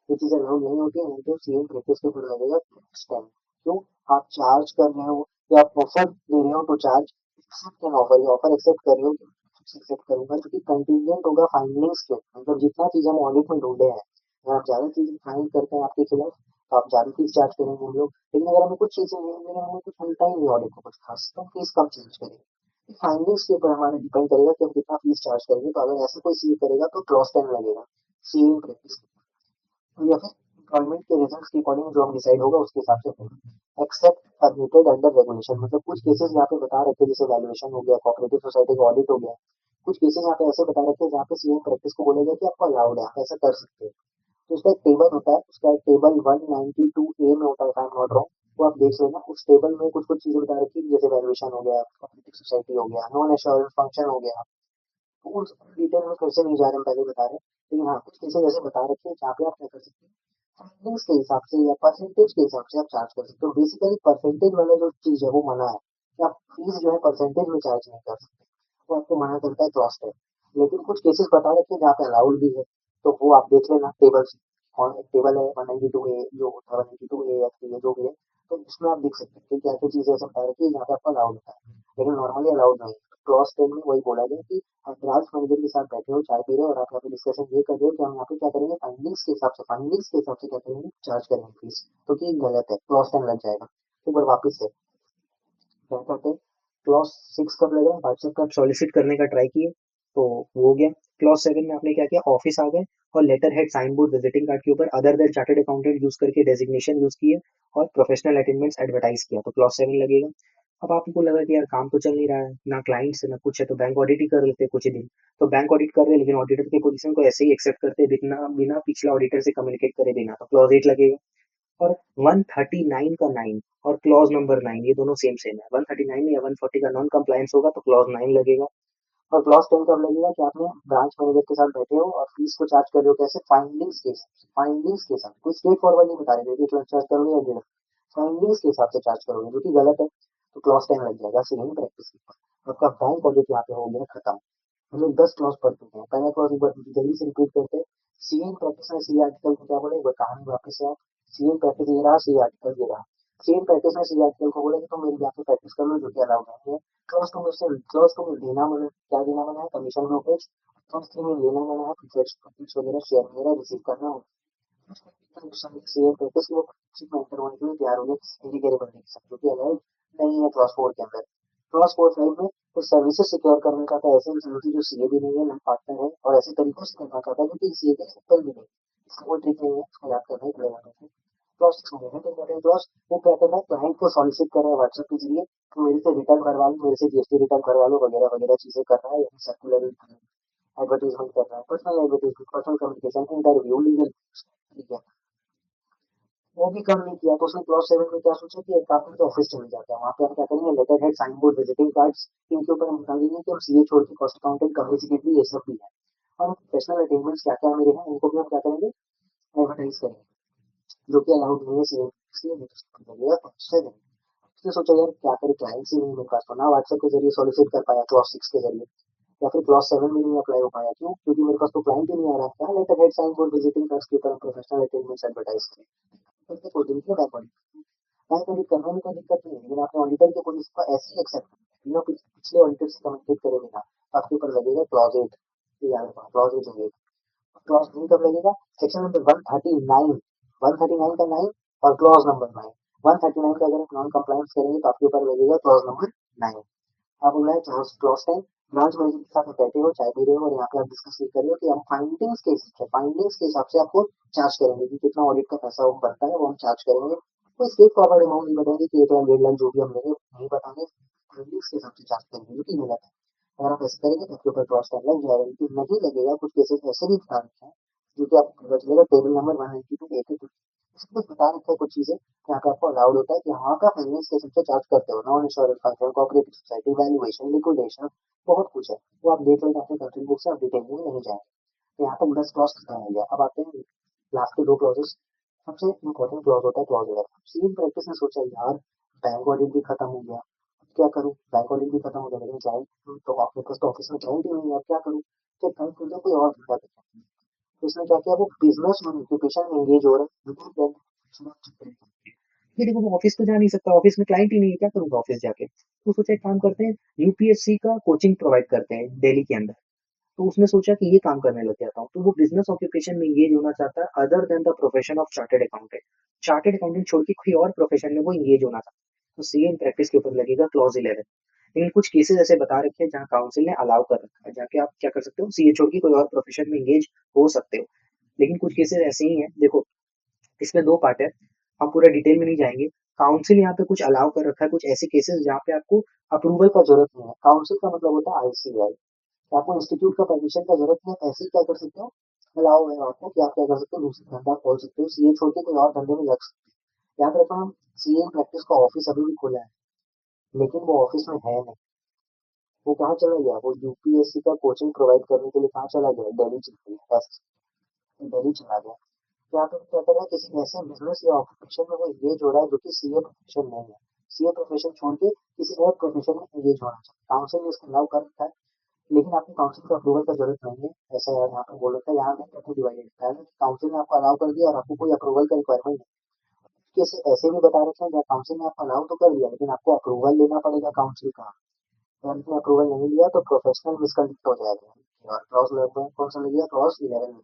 ये चीजें अलाउड नहीं होती है, नहीं तो सीएम प्रैक्टिस के ऊपर लगेगा स्टैम्प। क्यों, आप चार्ज कर रहे हो या आप ऑफर दे रहे हो to charge, accept an offer, ये ऑफर एक्सेप्ट कर रहे हो, एक्सेप्ट करूंगा क्योंकि कंटीजेंट होगा फाइंडिंग्स के, मतलब जितना चीज हम ऑडिट में ढूंढे हैं, अगर आप ज्यादा चीजें फाइंड करते हैं आपके खिलाफ, तो आप ज्यादा फीस चार्ज करेंगे हम लोग। लेकिन अगर हमें कुछ चीजें नहीं, लेकिन हमें कुछ मिलता ही नहीं ऑडिट में कुछ खास, तो फीस कम चार्ज करेंगे। फाइंडिंग्स के ऊपर हमारा डिपेंड करेगा कि हम कितना फीस चार्ज करेंगे, तो अगर ऐसा कोई सीए करेगा तो क्लॉज 10 लगेगा सीइंग प्रैक्टिस, या फिर गवर्नमेंट के रिजल्ट्स के अकॉर्डिंग जो हम डिसाइड होगा उसके हिसाब से होगा। एक्सेप्ट परमिटेड अंडर रेगुलेशन, मतलब कुछ केसेस यहाँ पे बता रखे, जैसे वैल्यूएशन हो गया, कोऑपरेटिव सोसाइटी का ऑडिट हो गया, कुछ केसेस यहाँ पे ऐसे बता रखे हैं जहाँ पे सीएम प्रैक्टिस को बोलेगा कि आपको अलाउड है, आप ऐसा कर सकते हैं। तो उसका एक टेबल होता है, उसका टेबल 192A में होता है, आई एम नॉट रॉन्ग, वो आप देख लेना। उस टेबल में कुछ कुछ चीजें बता रखी है, जैसे वैल्यूएशन हो गया, कोऑपरेटिव सोसाइटी हो गया, नॉन एश्योरेंस फंक्शन हो गया, तो उस डिटेल में फिर से नहीं जा रहे, हम पहले बता रहे हैं। लेकिन हाँ, कुछ केसेस ऐसे बता रखे हैं जहाँ पे आप क्या कर सकते हैं, फाइनेंस के हिसाब से या परसेंटेज के हिसाब से आप चार्ज कर सकते हो। बेसिकली परसेंटेज वाला जो चीज है वो मना है, कि आप फीस जो है परसेंटेज में चार्ज नहीं कर सकते, वो आपको मना करता है क्लॉज 10। लेकिन कुछ केसेस बता रखे हैं जहाँ पे अलाउड भी है, तो वो आप देख लेना टेबल से। और एक टेबल है 192A जो होता है, 192A या 3 जो भी है, तो उसमें आप देख सकते हैं कि क्या क्या चीजें ऐसे बता रखी है जहाँ पे आपको अलाउड होता है, लेकिन नॉर्मली अलाउड नहीं है। क्लॉज 10 में वही बोला गया कि आप ब्रांच मैनेजर के साथ बैठे हो, चाय पी रहे हो, और आप यहाँ पे डिस्कशन ये कर रहे हो कि हम यहाँ पे क्या करेंगे, फाइंडिंग्स के हिसाब से, फाइंडिंग्स के हिसाब से क्या करेंगे, चार्ज करेंगे फीस, तो कि गलत है, क्लॉज 10 लग जाएगा। एक बार वापिस से क्या करते हैं, क्लॉज 6 कब लगा, व्हाट्सएप का सॉलिसिट करने का ट्राई किए, तो वो हो गया। क्लॉज 7 में आपने क्या किया, ऑफिस आ गए और letterhead, signboard, visiting card के ऊपर other than chartered accountant use करके डेजिग्नेशन यूज किए और प्रोफेशनल अटेंडेंस एडवर्टाइज किया, तो क्लॉज 7 लगेगा। अब आपको लगा कि यार काम तो चल नहीं रहा है, ना क्लाइंट्स है ना कुछ है, तो बैंक ऑडिट ही कर लेते कुछ ही दिन। तो बैंक ऑडिट कर रहे हैं लेकिन ऑडिटर की पोजीशन को ऐसे ही एक्सेप्ट करते बिना बिना पिछला ऑडिटर से कम्युनिकेट करे बिना, तो क्लॉज 8 लगेगा। और 139 का 9 और क्लॉज नंबर 9 ये दोनों सेम सेम है, 139 या 140 का नॉन कंप्लायंस होगा तो क्लॉज 9 लगेगा। और क्लॉज 10 कब लगेगा कि आपने ब्रांच मैनेजर के साथ बैठे हो और फीस को चार्ज कर रहे हो कैसे, फाइंडिंग्स के हिसाब से, फाइंडिंग्स के साथ, कोई स्ट्रेट फॉरवर्ड नहीं बता रहे कि चार्ज करोगे या डेढ़, फाइंडिंग्स के हिसाब से चार्ज करोगे जो कि गलत है, तो क्लॉज 10 लग जाएगा सीलिंग प्रैक्टिस के ऊपर। आपका बैंक ऑडिट यहाँ पे हो गया खत्म। हम लोग 10 क्लॉज पढ़ चुके हैं, पहला क्लॉज एक बार जल्दी से रिपीट करते हैं। सीएन प्रैक्टिस में सी आर्टिकल को क्या बोले, एक बार कहानी वापस से आओ। सीएन प्रैक्टिस ये रहा, सी आर्टिकल ये रहा। सीएन प्रैक्टिस में सी आर्टिकल को बोले कि तुम मेरी यहाँ पे प्रैक्टिस कर लो जो कि अलाउड नहीं है। क्लॉज टू में देना मना, क्या देना मना है, कमीशन ब्रोकरेज। क्लॉज 3 में लेना मना है, प्रॉफिट्स वगैरह शेयर वगैरह रिसीव करना हो। सीएन प्रैक्टिस लोग में एंटर होने के लिए तैयार हो गए हिंदी के बंदे के साथ जो कि अलाउड नहीं है क्लॉज 4 के अंदर। क्लॉज 4 5 में कुछ सर्विसेज सिक्योर करना चाहता है, ऐसे सर्विसेज जो सीए भी नहीं है ना पार्टनर है, और ऐसे तरीकों से करना चाहता है जो कि सीए के सिंपल भी नहीं, इसका कोई ट्रिक नहीं है, इसको याद करना ही पड़ेगा आपको। क्लॉज 6 में है इंपॉर्टेंट क्लॉज, वो क्या कर रहा है, क्लाइंट को सॉलिसिट कर रहा है व्हाट्सएप के जरिए कि मेरे से रिटर्न भरवा लो, मेरे से जीएसटी रिटर्न भरवा लो वगैरह वगैरह चीजें कर रहा है, या सर्कुलर एडवर्टीजमेंट कर रहा है, personal advertisement, personal communication, interview, legal, ठीक है। वो भी कम नहीं किया, तो उसने क्लॉज 7 में क्या सोचा कि एक काम करके ऑफिस चले जाते हैं, वहाँ पे हम क्या करेंगे, letterhead, signboard, visiting cards, इनके ऊपर हम बता देंगे कि हम सीए छोड़ के कॉस्ट अकाउंटेंट, कंपनी सेक्रेटरी ये सब भी है, और प्रोफेशनल अटेंडेंट्स क्या क्या मेरे हैं उनको भी हम क्या करेंगे, एडवर्टाइज करेंगे, जो कि अलाउड नहीं है सीए, इसलिए लगेगा क्लॉज 7। उसने सोचा यार क्या करे, क्लाइंट ही नहीं मेरे पास, तो ना व्हाट्सएप के जरिए सॉलिसिट कर पाया क्लॉज 6 के जरिए, या फिर क्लॉज 7 में नहीं अप्लाई हो पाया, क्यों, क्योंकि मेरे पास तो क्लाइंट ही नहीं आ रहा है, क्या letterhead, signboard, visiting cards के ऊपर प्रोफेशनल अटेंडेंट्स एडवर्टाइज करें, तो कोई दिन के बैक बैंक ऑडिट करने में कोई दिक्कत नहीं है, लेकिन आपने ऑडिटर की पोजीशन को ऐसे ही एक्सेप्ट किया बिना पिछले ऑडिटर से कम्युनिकेट करे बिना, तो आपके ऊपर लगेगा क्लॉज 8, ये याद रखना क्लॉज 8 लगेगा। क्लॉज 9 कब लगेगा, सेक्शन नंबर 139, 139 का 9 और क्लॉज नंबर 9, 139 का अगर आप नॉन कंप्लायंस करेंगे तो आपके ऊपर लगेगा क्लॉज नंबर 9। आप बोला है क्लॉज क्लॉज 10, ब्रांच मैनेजर के साथ बैठे हो, चाय पी रहे हो और यहाँ पे आप डिस्कस ये कर रहे हो कि हम फाइंडिंग्स के हिसाब से आपको चार्ज करेंगे कि कितना ऑडिट का पैसा वो बनता है वो हम चार्ज करेंगे, कोई स्ट्रेट फॉरवर्ड अमाउंट नहीं बताएंगे कि 1 लाख 1.5 लाख जो भी हम लेंगे नहीं बताएंगे, फाइंडिंग्स के हिसाब से चार्ज करेंगे जो कि गलत है। अगर आप ऐसे करेंगे तो आपके ऊपर क्रॉस टैग लग जाएगा, लेकिन नहीं लगेगा, कुछ केसेस ऐसे भी बता रखे हैं जो कि आपको पता चलेगा टेबल नंबर 192 इसमें कुछ बता रखा है कुछ चीजें यहाँ पे आपको अलाउड होता है कि हाँ का फाइनेंस के सबसे चार्ज करते हो, non insurance function, cooperative society, valuation, liquidation, बहुत कुछ है, वो आप देख लेंगे अपने कंट्री बुक से, आप डिटेल में नहीं जाएंगे। तो यहाँ तक 10 क्लॉज खत्म हो गया, अब आते हैं लास्ट के दो क्लॉजेस। सबसे इंपॉर्टेंट क्लॉज होता है क्लॉज 11। सीन प्रैक्टिस ने सोचा यार बैंक ऑडिट भी खत्म हो गया, क्या करूँ, बैंक ऑडिट भी खत्म हो गया लेकिन क्लाइंट तो आपके पास तो ऑफिस में क्लाइंट ही नहीं है, अब क्या करूँ, क्या काम कर कोई और धंधा करता है। तो इसने क्या किया, वो बिजनेस में ऑक्यूपेशन में एंगेज हो रहा है, ये देखो वो ऑफिस तो जा नहीं सकता, ऑफिस में क्लाइंट ही नहीं है, क्या करूंगा ऑफिस जाके, तो सोचा एक काम करते हैं, यूपीएससी का कोचिंग प्रोवाइड करते हैं दिल्ली के अंदर, तो उसने सोचा कि ये काम करने लग जाता हूँ, तो वो बिजनेस ऑक्यूपेशन में एंगेज होना चाहता है other than the profession of chartered accountant, chartered accountant छोड़ के कोई और प्रोफेशन में वो एंगेज होना चाहता है, तो सीए इन प्रैक्टिस के ऊपर लगेगा क्लॉज 11। लेकिन कुछ केसेस ऐसे बता रखे हैं जहाँ काउंसिल ने अलाउ कर रखा है, जाके आप क्या कर सकते हो, सीए छोड़ के कोई और प्रोफेशन में एंगेज हो सकते हो, लेकिन कुछ केसेस ऐसे ही हैं, देखो इसमें दो पार्ट है, हम पूरा डिटेल में नहीं जाएंगे। काउंसिल यहाँ पे कुछ अलाउ कर रखा है, कुछ ऐसे केसेस जहाँ पे आपको अप्रूवल का जरूरत नहीं है, काउंसिल का मतलब होता है आईसीआई, आपको इंस्टीट्यूट का परमिशन का जरूरत नहीं है, ऐसे ही क्या कर सकते हो, अलाउ है आपको कि आप क्या कर सकते हो, दूसरा धंधा खोल सकते हो, सीए छोड़ के कोई और धंधे में लग सकते हो। याद रखना, सीए प्रैक्टिस का ऑफिस अभी भी खुला है, लेकिन वो ऑफिस में है नहीं, वो कहाँ चला गया, वो यूपीएससी का कोचिंग प्रोवाइड करने के लिए कहाँ चला गया, दिल्ली चला गया, दिल्ली चला गया। यहाँ पे क्या कर रहा है, किसी ऐसे बिजनेस या ऑक्यूपेशन में वो एंगेज हो रहा है जो कि सीए प्रोफेशन नहीं है, सीए प्रोफेशन छोड़ के किसी और प्रोफेशन में एंगेज होना चाहिए, काउंसिल ने इसको अलाउ कर रखा है, लेकिन आपको काउंसिल का अप्रूवल का जरूरत नहीं है, ऐसा यार यहाँ पे बोल रखा है, यहाँ पे कैसे डिवाइडेड है, काउंसिल ने आपको अलाउ कर दिया और आपको कोई अप्रूवल का रिक्वायरमेंट नहीं, केसेस ऐसे भी बता रखे हैं जहाँ काउंसिल ने आपको अलाउ तो कर दिया लेकिन आपको अप्रूवल लेना पड़ेगा काउंसिल का, अगर आपने अप्रूवल नहीं लिया तो प्रोफेशनल मिसकंडक्ट हो जाएगा, और क्लॉज 11 कौन सा लगेगा, क्लॉज 11 में।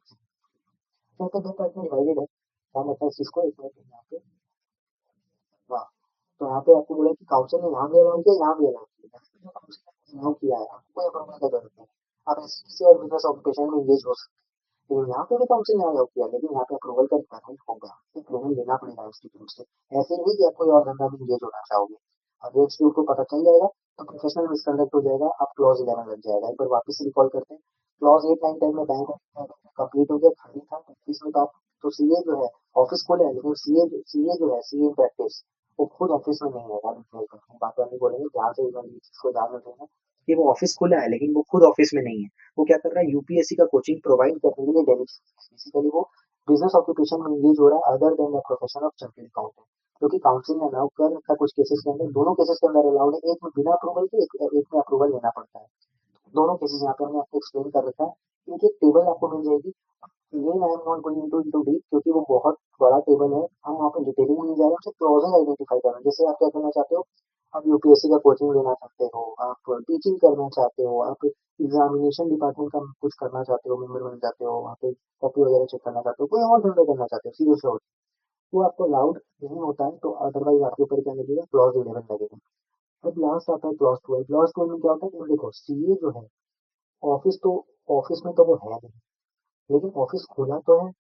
तो दो पार्ट में डिवाइडेड है, क्या मतलब इस चीज को एक मिनट यहाँ पे, वाह, तो यहाँ पे आपको बोला कि काउंसिल ने यहाँ भी अलाउ किया, यहाँ भी अलाउ किया, जो काउंसिल ने अलाउ किया है आपको कोई अप्रूवल का जरूरत नहीं, आप ऐसे किसी और बिजनेस ऑक्यूपेशन में एंगेज हो सकते हैं। लेकिन यहाँ पे भी काउंसिल ने अलाउ किया, लेकिन यहाँ पे अप्रूवल का रिक्वायरमेंट होगा, अप्रूवल लेना पड़ेगा इंस्टीट्यूट से। ऐसे नहीं कि आप कोई और धंधा में एंगेज होना चाहोगे, अगर इंस्टीट्यूट को पता चल जाएगा तो प्रोफेशनल मिसकंडक्ट हो जाएगा, आप क्लॉज 11 लग जाएगा। एक बार वापस से रिकॉल करते हैं, क्लॉज 8 9 10 में बैंक कंप्लीट हो गया, खाली था इसमें तो आप, तो सीए जो है ऑफिस खोले है, लेकिन सीए जो है सीए प्रैक्टिस वो खुद ऑफिस में नहीं है। बात नहीं बोलेंगे, ध्यान से चीज को ध्यान रखना कि वो ऑफिस खोला है लेकिन वो खुद ऑफिस में नहीं है। वो क्या कर रहा है, यूपीएससी का कोचिंग प्रोवाइड करने के लिए दिल्ली, बेसिकली वो बिजनेस ऑक्यूपेशन में एंगेज हो रहा है other than the profession of chartered accountant, क्योंकि काउंसिल ने अलाउ कर रखा है कुछ केसेस के अंदर, दोनों केसेस के अंदर अलाउड है, एक में बिना अप्रूवल के, एक में अप्रूवल लेना पड़ता है। दोनों केसेस यहाँ पे हमने आपको एक्सप्लेन कर रखा है। इनकी टेबल आपको मिल जाएगी। Again I am not going into deep, क्योंकि वो बहुत बड़ा टेबल है, हम वहाँ पे डिटेलिंग में नहीं जा रहे हैं, सिर्फ क्लॉजेज आइडेंटिफाई कर रहे हैं। जैसे आप क्या करना चाहते हो, आप यूपीएससी का कोचिंग लेना चाहते हो, आप टीचिंग करना चाहते हो, आप एग्जामिनेशन डिपार्टमेंट का कुछ करना चाहते हो, मेंबर बन जाते हो, वहाँ पे कॉपी वगैरह चेक करना चाहते हो, कोई और धंधा करना चाहते हो, सीरियस हो, वो आपको अलाउड नहीं होता है, तो अदरवाइज आपके ऊपर क्या लगेगा, क्लॉज 11 लगेगा। अब लास्ट आता है क्लॉज 12। क्लॉज 12 में क्या होता है कि देखो सीए जो है, ऑफिस तो, ऑफिस में तो वो है नहीं, लेकिन ऑफिस खुला तो है।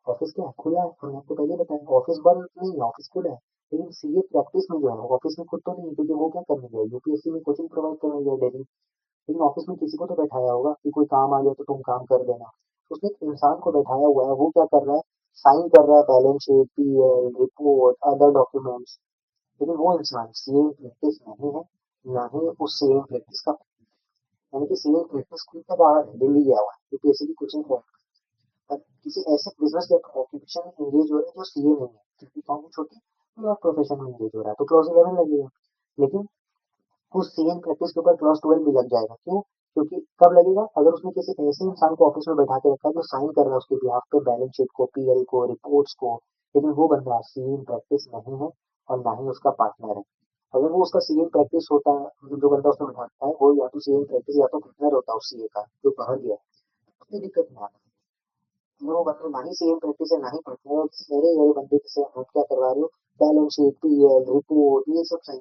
ऑफिस क्या है, खुला है, हमने आपको पहले बताया, ऑफिस बंद नहीं है, ऑफिस खुला है। लेकिन सीए प्रैक्टिस में जो है ऑफिस में खुद तो नहीं है, क्योंकि वो क्या करने गया, यूपीएससी में कोचिंग प्रोवाइड करने गया डेली। लेकिन ऑफिस में किसी को तो बैठाया होगा कि कोई काम आ गया तो तुम काम कर देना, उसने एक इंसान को बैठाया हुआ है, वो क्या कर रहा है, साइन कर रहा है balance sheet, PL report, other documents. लेकिन वो इंसान सीए प्रैक्टिस नहीं है, ना ही उस सीए प्रैक्टिस का, यानी कि सीए प्रैक्टिस खुद का बाहर है, दिल्ली गया हुआ है यूपीएससी की कोचिंग को। अब किसी ऐसे बिजनेस या ऑक्यूपेशन में एंगेज हो रहा है जो सीए नहीं है, क्योंकि काम छोटी और प्रोफेशन में एंगेज हो रहा है, तो क्लॉज 11 लगेगा। लेकिन उस सीए प्रैक्टिस के ऊपर क्लॉज 12 भी लग जाएगा, क्यों, क्योंकि कब लगेगा, अगर उसने किसी ऐसे इंसान को ऑफिस में बैठा के रखा है जो साइन कर रहा है उसके बिहाफ पे बैलेंस शीट को, पीएल को, रिपोर्ट्स को, लेकिन वो बंदा सीए प्रैक्टिस नहीं है और ना ही उसका पार्टनर है। अगर वो उसका सीए प्रैक्टिस होता है, मतलब जो बंदा उसमें बैठाता है वो या तो सीए प्रैक्टिस या तो पार्टनर होता है उस सीए का जो बाहर गया है, कोई दिक्कत नहीं आती। वो बंदा ना ही सीएम प्रैक्टिस है ना ही पार्टनर, और मेरे यही बंदे से आप क्या करवा रहे हो, बैलेंस शीट, पीएल रिपोर्ट, ये सब साइन,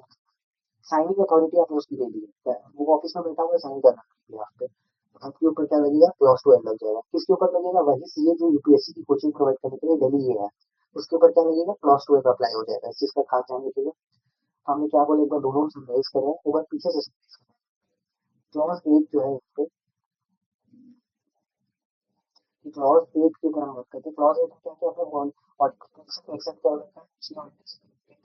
साइनिंग अथॉरिटी आपने उसकी दे दी है, वो ऑफिस में बैठा हुआ है, साइन करना है यहाँ पे। आपके ऊपर क्या लगेगा, क्लॉज 12 लग जाएगा। किसके ऊपर लगेगा, वही सीए जो यूपीएससी की कोचिंग प्रोवाइड करने के लिए दिल्ली ये है, उसके ऊपर क्या लगेगा, क्लॉज 12 अप्लाई हो जाएगा। इस चीज का खास ध्यान रखिएगा। हमने क्या बोला, एक बार दोनों समराइज कर रहे हैं, एक बार पीछे से। क्लॉज 8 जो है इस पे, कि क्लॉज 8 की तरह बात करते हैं। क्लॉज 8 क्या क्या अपने और एक्सेप्ट कर रखा है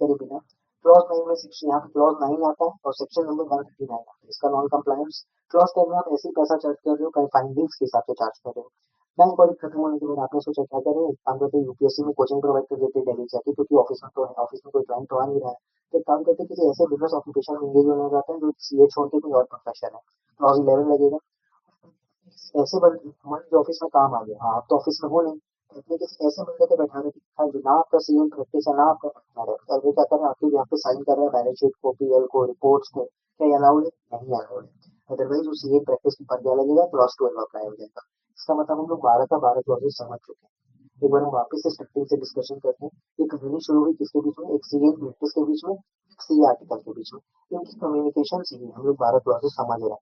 करे बिना। क्लॉज 9 में सेक्शन, यहाँ पे क्लॉज 9 आता है और सेक्शन नंबर 159 आता है, इसका नॉन कंप्लायंस। क्लॉज 10 में आप ऐसे ही पैसा चार्ज कर रहे हो, कहीं फाइंडिंग्स के हिसाब से चार्ज कर रहे हो। बैंक ऑडिट खत्म होने के बाद आपने सोचा क्या करें, एक काम करते यूपीएससी में कोचिंग प्रोवाइड कर देते दिल्ली जाके, क्योंकि ऑफिस में तो है, ऑफिस में कोई क्लाइंट तो आ नहीं रहा है, तो एक काम करते किसी ऐसे बिजनेस ऑक्यूपेशन में एंगेज होना चाहते हैं जो सीए छोड़ के कोई और प्रोफेशन है। क्लॉज 11 लगेगा। ऐसे बंदे, हमारे जो ऑफिस में काम आ गया, हाँ आप तो ऑफिस में हो नहीं, तो अपने किसी ऐसे बंदे को बैठाने की था जो ना आपका सीएम प्रैक्टिस है ना आपका पार्टनर है, और वो क्या कर रहा है, आपके यहाँ पे साइन कर रहा है बैलेंस शीट को, पीएल को, रिपोर्ट्स को, क्या ये अलाउड है, नहीं अलाउड है। अदरवाइज वो सीए प्रैक्टिस के ऊपर क्या लगेगा, क्लॉज 12 अप्लाई हो जाएगा। इसका मतलब हम लोग 12 का 12 क्लॉजेस समझ चुके हैं। एक बार हम वापस से स्टार्टिंग से डिस्कशन करते हैं। ये कहानी शुरू हुई किसके बीच में, एक सीए प्रैक्टिस के बीच में, एक सीए आर्टिकल के बीच में। इनकी कम्युनिकेशन से ही हम लोग 12 क्लॉजेस समझ रहे हैं।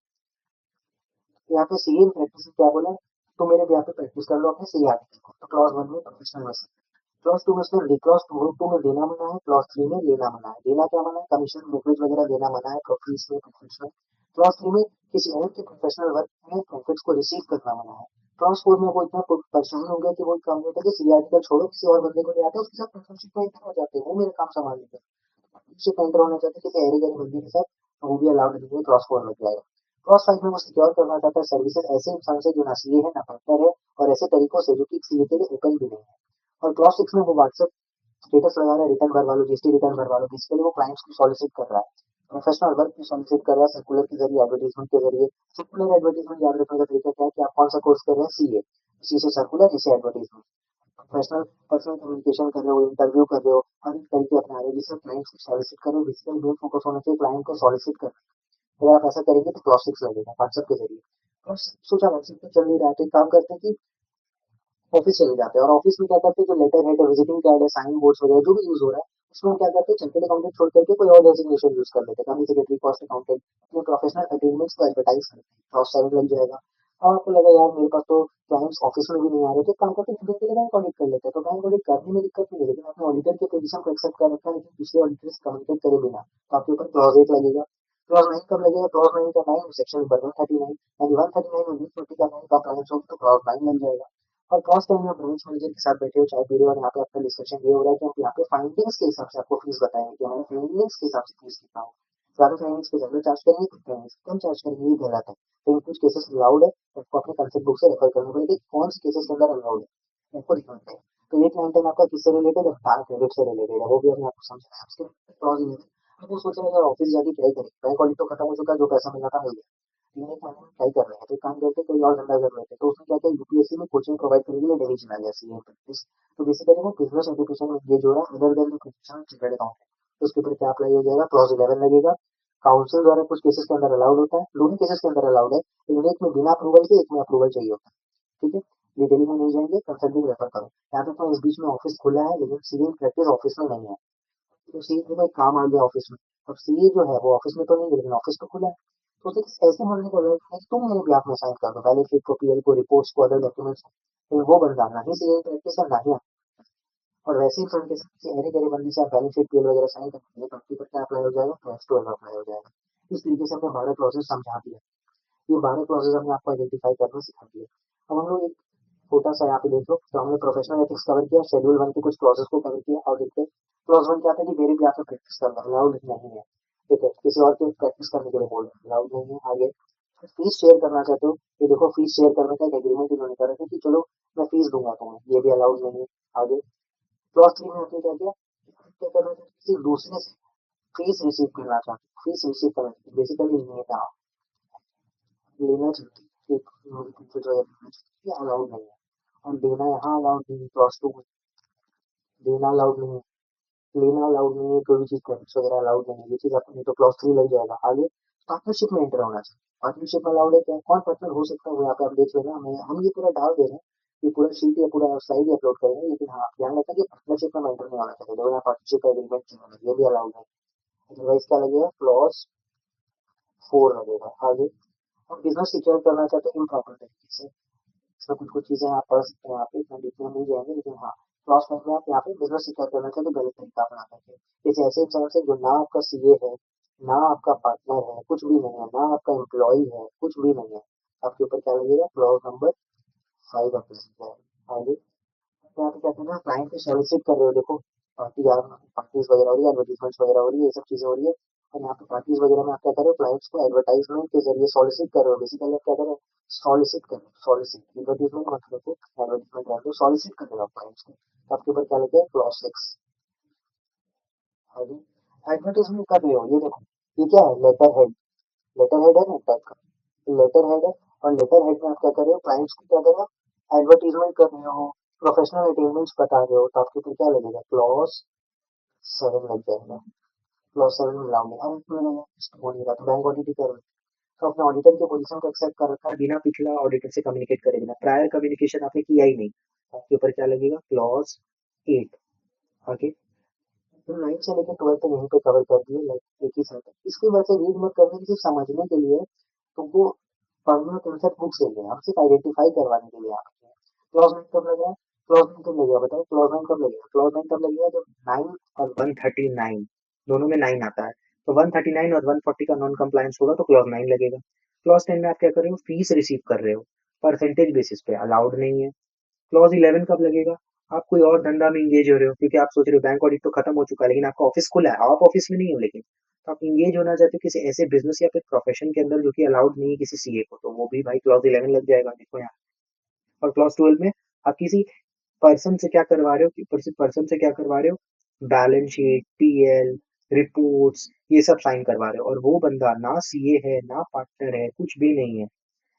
यहाँ पे सीए प्रैक्टिस क्या बोला, तो मेरे यहाँ पे प्रैक्टिस कर लो अपने सीए आर्टिकल को, तो क्लॉज 1 में प्रोफेशनल में, क्लॉज 2 में उसने, क्लॉज 2 में देना मना है, क्लॉज 3 में लेना मना है। देना क्या मना है, कमीशन ब्रोकरेज वगैरह देना मना है, फीस में प्रोफेशनल। क्लॉज 3 में किसी और के प्रोफेशनल वर्क में प्रॉफिट्स को रिसीव करना मना है। क्लॉज 4 में वो इतना परेशान हो गया कि वो काम करता है कि सीए आर्टिकल छोड़ो, किसी और बंदे को ले आते हैं, उसके साथ पार्टनरशिप में एंटर हो जाते हैं, वो मेरे काम संभाल लेते हैं। पार्टनरशिप एंटर होना चाहते हैं किसी एरी गैरी बंदे के साथ, तो वो भी अलाउड नहीं है, क्लॉज 4 लग जाएगा। क्रॉस साइट में वो सिक्योर करना चाहता है सर्विसेज ऐसे इंसान से जो ना सीए है ना पार्टनर है, और ऐसे तरीकों से जो कि सीए के लिए ओपन भी नहीं है। और क्लॉज 6 में वो व्हाट्सएप स्टेटस लगा रहा है, रिटर्न भरवा लो, जीएसटी रिटर्न भरवा लो, बेसिकली वो क्लाइंट्स को सॉलिसिट कर रहा है, प्रोफेशनल वर्क को सॉलिसिट कर रहा है, सर्कुलर के जरिए, एडवर्टीजमेंट के जरिए। सर्कुलर एडवर्टीजमेंट याद रखने का तरीका क्या है कि आप कौन सा कोर्स कर रहे हैं, सीए, सी से सर्कुलर, इसे एडवर्टीजमेंट। प्रोफेशनल पर्सनल कम्युनिकेशन कर रहे हो, इंटरव्यू कर रहे हो, हर एक तरीके अपना रहे हो जिससे क्लाइंट्स को सॉलिसिट कर रहे हो, बेसिकली मेन फोकस होना चाहिए क्लाइंट को सॉलिसिट करना। अगर आप ऐसा करेंगे तो क्लॉज 6 लगेगा व्हाट्सएप के जरिए। और सोचा व्हाट्सएप पे चल नहीं रहा है, तो एक काम करते हैं कि ऑफिस चले जाते हैं, और ऑफिस में क्या करते हैं, जो लेटर हेड है, विजिटिंग कार्ड है, साइन बोर्ड्स वगैरह जो भी यूज हो रहा है, उसमें हम क्या करते हैं, चार्टेड अकाउंटेंट छोड़ करके कोई और डेजिग्नेशन यूज कर लेते हैं, कंपनी सेक्रेटरी, कॉस्ट अकाउंटेंट, अपने प्रोफेशनल अटेनमेंट्स को एडवर्टाइज करते हैं, क्रॉस 7 लग जाएगा। अब आपको लगा यार मेरे पास तो क्लाइंट्स ऑफिस में भी नहीं आ रहे, तो काम करते हैं, के लिए बैंक ऑडिट कर लेते हैं। तो बैंक ऑडिट करने में दिक्कत नहीं है, लेकिन आपने ऑडिटर की पोजीशन को एक्सेप्ट कर रखा है, लेकिन पिछले ऑडिटर से कम्युनिकेट करे बिना, तो आपके ऊपर क्लॉज 8 लगेगा। क्लॉज 9 कब लगेगा? क्लॉज 9 का 9 सेक्शन नंबर 139, यानी 139 और 140 का 9 का अप्लायंस होगा, तो क्लॉज 9 लग जाएगा। और क्लॉज 10 में ब्रांच मैनेजर के साथ बैठे हो, चाय पी रहे हो, और यहाँ पे आपका डिस्कशन ये हो रहा है कि हम यहाँ पे फाइंडिंग्स के हिसाब से आपको फीस बताएंगे कि हमारे फाइंडिंग्स के हिसाब से फीस कितना हो। ज्यादा फाइंडिंग्स पे ज्यादा चार्ज करेंगे, कुछ फाइंडिंग्स कम चार्ज करेंगे, ये गलत है। तो कुछ केसेस अलाउड है, आपको अपने कंसेप्ट बुक से रेफर करना पड़ेगा कि कौन से केसेस के अंदर अलाउड है, आपको दिखाना है। तो 819 आपका किससे रिलेटेड है? बैंक क्रेडिट से रिलेटेड है, वो भी हमने आपको समझाया है। उसके क्लॉज 11, अब वो सोच रहे हैं यार ऑफिस जाके क्या ही करें, बैंक ऑडिट तो खत्म हो चुका है, जो पैसा मिलना था मिल गया, 3 एक महीने में क्या ही कर रहे हैं, तो एक काम करते कोई और धंधा कर लेते। तो उसने क्या किया, यूपीएससी में कोचिंग प्रोवाइड करने के लिए दिल्ली चला गया, सीए प्रैक्टिस। तो बेसिकली वो बिजनेस एजुकेशन में एंगेज हो रहा है, other than the professional chartered accountant. तो उसके ऊपर क्या अप्लाई हो जाएगा? क्लॉज 11 लगेगा। काउंसिल द्वारा कुछ केसेस के अंदर अलाउड होता है, दोनों केसेस के अंदर अलाउड है, लेकिन एक में बिना अप्रूवल के, एक में अप्रूवल चाहिए होता है। ठीक है, डिटेल में नहीं जाएंगे, कंसल्ट बुक रेफर करो। यहाँ पे तो इस बीच में ऑफिस खुला है, लेकिन सीए प्रैक्टिस ऑफिस में नहीं है। तो सीए को कोई काम आ गया ऑफिस में, अब सीए जो है वो ऑफिस में तो नहीं है, लेकिन ऑफिस तो खुला है। तो उसे ऐसे मानने को लगा कि तुम मेरे ब्लॉक में साइन कर दो, बैलेंस शीट को, पीएल को, रिपोर्ट्स को, अदर डॉक्यूमेंट्स को, लेकिन वो बंदा ना ही सीए प्रैक्टिस है, ना ही। और वैसे ही फंड के साथ अरे गरीब बंदी से आप बैलेंस शीट पीएल वगैरह साइन करेंगे, तो आपके ऊपर क्या अप्लाई हो जाएगा? क्लास 12 अप्लाई हो जाएगा। इस तरीके से हमने 12 क्लॉजेस समझा दिया। ये 12 क्लॉजेस हमने आपको आइडेंटिफाई करना सिखा दिया। अब हम लोग एक छोटा सा यहाँ पे देख लो, तो हमने प्रोफेशनल एथिक्स कवर किया, शेड्यूल 1 के कुछ क्लॉजेस को कवर किया, ऑडिट पे। क्लॉज 1 क्या था कि मेरे भी यहाँ पे प्रैक्टिस करना अलाउड नहीं है, ठीक है, किसी और के प्रैक्टिस करने के लिए बोल रहे अलाउड नहीं है। आगे फीस शेयर करना चाहते हो, ये देखो फीस शेयर करने का एक एग्रीमेंट इन्होंने कर रखा है कि चलो मैं फीस दूंगा तुम्हें, ये भी अलाउड नहीं है। आगे क्लॉज 3 में आपने क्या किया, क्या करना चाहते किसी दूसरे से फीस रिसीव करना चाहते, फीस रिसीव करना चाहते, बेसिकली लेना चाहिए, एक मुझे जो है ये अलाउड नहीं है। और देना यहाँ अलाउड नहीं है, क्लॉज 2 में देना अलाउड नहीं है, लेना अलाउड नहीं है, कोई भी चीज क्रेडिट्स वगैरह अलाउड नहीं है, ये चीज आपको नहीं, तो क्लॉज 3 लग जाएगा। आगे पार्टनरशिप में एंटर होना चाहिए, पार्टनरशिप में अलाउड है क्या, कौन पार्टनर हो सकता है वो यहाँ पे आप देख लेना, हम ये पूरा डाल दे रहे हैं, ये पूरा शीट या पूरा स्लाइड ही अपलोड करेंगे, लेकिन हाँ ध्यान रखना कि पार्टनरशिप में एंटर नहीं होना चाहिए, देखो यहाँ पार्टनरशिप का एग्रीमेंट चाहिए, ये भी अलाउड है। अदरवाइज क्या लगेगा? क्लॉज 4 लगेगा। आगे हम बिजनेस सिक्योर करना चाहते हैं इम्प्रॉपर तरीके से, इसमें कुछ कुछ चीजें आप पढ़ सकते हैं, यहाँ पे इतना डिटेल में नहीं जाएंगे, लेकिन हाँ क्लॉज 5 में आप यहाँ पे बिजनेस सिक्योर करना चाहते हो, गलत तरीका अपना करके किसी ऐसे इंसान से जो ना आपका सीए है, ना आपका पार्टनर है, कुछ भी नहीं है, ना आपका एम्प्लॉय है, कुछ भी नहीं है, आपके ऊपर क्या लगेगा? क्लॉज नंबर 5 अप्लाई है। आगे यहाँ पे क्या करना है, क्लाइंट को सॉलिसिट कर रहे हो, देखो पार्टीज वगैरह हो रही है, एडवर्टीजमेंट वगैरह हो रही है, ये सब चीजें हो रही है। और यहाँ पे पार्टीज वगैरह में आप क्या कर रहे हो, क्लाइंट्स को एडवर्टाइजमेंट के जरिए सॉलिसिट कर रहे हो, बेसिकली आप क्या कर रहे हो, सॉलिसिट कर रहे हो, सॉलिसिट, एडवर्टीजमेंट मत रखो, एडवर्टीजमेंट रख दो, सॉलिसिट कर रहे हो आप क्लाइंट्स को, तो आपके ऊपर क्या लगे? क्लॉज 6। अभी एडवर्टीजमेंट कर रहे हो, ये देखो ये क्या है, लेटर हेड, लेटर हेड है ना टाइप का, लेटर हेड है। और लेटर हेड में आप क्या कर रहे हो, क्लाइंट्स को क्या कर रहे हो, एडवर्टीजमेंट कर रहे हो, प्रोफेशनल अटेनमेंट्स बता रहे हो, तो आपके ऊपर क्या लगेगा? क्लॉज 7 लग जाएगा। क्लॉज 7 में अलाउड है, अब इसमें हो नहीं रहा, तो बैंक ऑडिट ही कर रहे हो, तो अपने ऑडिटर की पोजीशन को एक्सेप्ट कर रखा है बिना पिछला ऑडिटर से कम्युनिकेट करे बिना, प्रायर कम्युनिकेशन आपने किया ही नहीं, आपके ऊपर क्या लगेगा? क्लॉज 8। आगे तो 9 से लेकर 12 तक यहीं पे कवर कर दिए, लाइक एक ही साथ है। इसकी वजह से रीड मत करने की, सिर्फ समझने के लिए तुमको पढ़ना कॉन्सेप्ट बुक से ही है, हम सिर्फ आइडेंटिफाई करवाने के लिए आते हैं। क्लॉज 9 कब लगेगा? क्लॉज 9 कब लगेगा बताओ, क्लॉज 9 कब लगेगा? क्लॉज 9 कब लगेगा जब 9 और 139 दोनों में 9 आता है, तो 139 और 140 का नॉन कंप्लायंस होगा, तो क्लॉज 9 लगेगा। क्लॉज 10 में आप क्या कर रहे हो, फीस रिसीव कर रहे हो, परसेंटेज बेसिस पे अलाउड नहीं है। क्लॉज 11 कब लगेगा? आप कोई और धंधा में इंगेज हो रहे हो, क्योंकि आप सोच रहे हो बैंक ऑडिट तो खत्म हो चुका है, लेकिन आपका ऑफिस खुला है, आप ऑफिस में नहीं हो, लेकिन तो आप इंगेज होना चाहते हो किसी ऐसे बिजनेस या फिर प्रोफेशन के अंदर जो कि अलाउड नहीं है किसी सीए को, तो वो भी भाई क्लॉज 11 लग जाएगा, देखो यहाँ। और क्लॉज 12 में आप किसी पर्सन से क्या करवा रहे हो, कि पर्सन से क्या करवा रहे हो, बैलेंस शीट, पीएल, रिपोर्ट्स, ये सब साइन करवा रहे हो, और वो बंदा ना सीए है, ना पार्टनर है, कुछ भी नहीं है,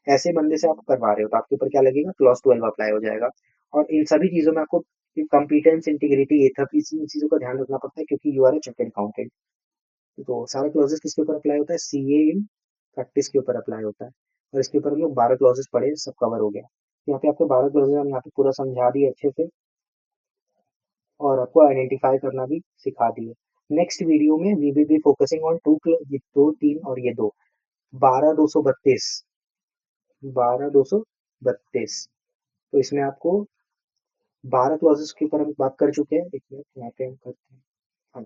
ऐसे बंदे से आप करवा रहे हो, तो आपके ऊपर क्या लगेगा? क्लॉज 12 अप्लाई हो जाएगा। और इन सभी चीजों में आपको कॉम्पिटेंस, इंटीग्रिटी, एथिक्स, इन चीजों का ध्यान रखना पड़ता है, क्योंकि you are a chartered accountant. तो सारा क्लॉजेस किसके ऊपर अप्लाई होता है? सीए इन प्रैक्टिस के ऊपर अप्लाई होता है। और इसके ऊपर हम लोग 12 क्लॉजेस पढ़े, सब कवर हो गया। यहाँ पे आपको 12 क्लॉजेस हम यहाँ पे पूरा समझा दिए अच्छे से, और आपको आइडेंटिफाई करना भी सिखा दिए। नेक्स्ट वीडियो में we will be focusing on ये 2 3 और ये 2 12 232 12,232। तो इसमें आपको 12 क्लॉजेस के ऊपर हम बात कर चुके हैं। एक मिनट यहाँ पे हम करते हैं। हाँ,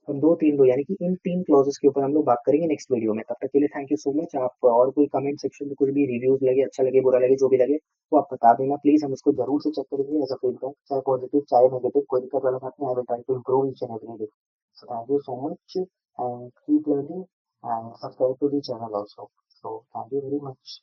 हम दो तीन दो यानी कि इन तीन क्लॉजेस के ऊपर हम लोग बात करेंगे नेक्स्ट वीडियो में। तब तक के लिए थैंक यू सो मच। आप और कोई कमेंट सेक्शन में कुछ भी रिव्यूज लगे, अच्छा लगे, बुरा लगे, जो भी लगे वो आप बता देना प्लीज। हम उसको जरूर से चेक करेंगे एज अ फीडबैक, चाहे पॉजिटिव चाहे नेगेटिव, कोई दिक्कत वाला बात नहीं। I will try to improve each and every day. So thank you so much and keep learning and subscribe to the channel also. So thank you very much.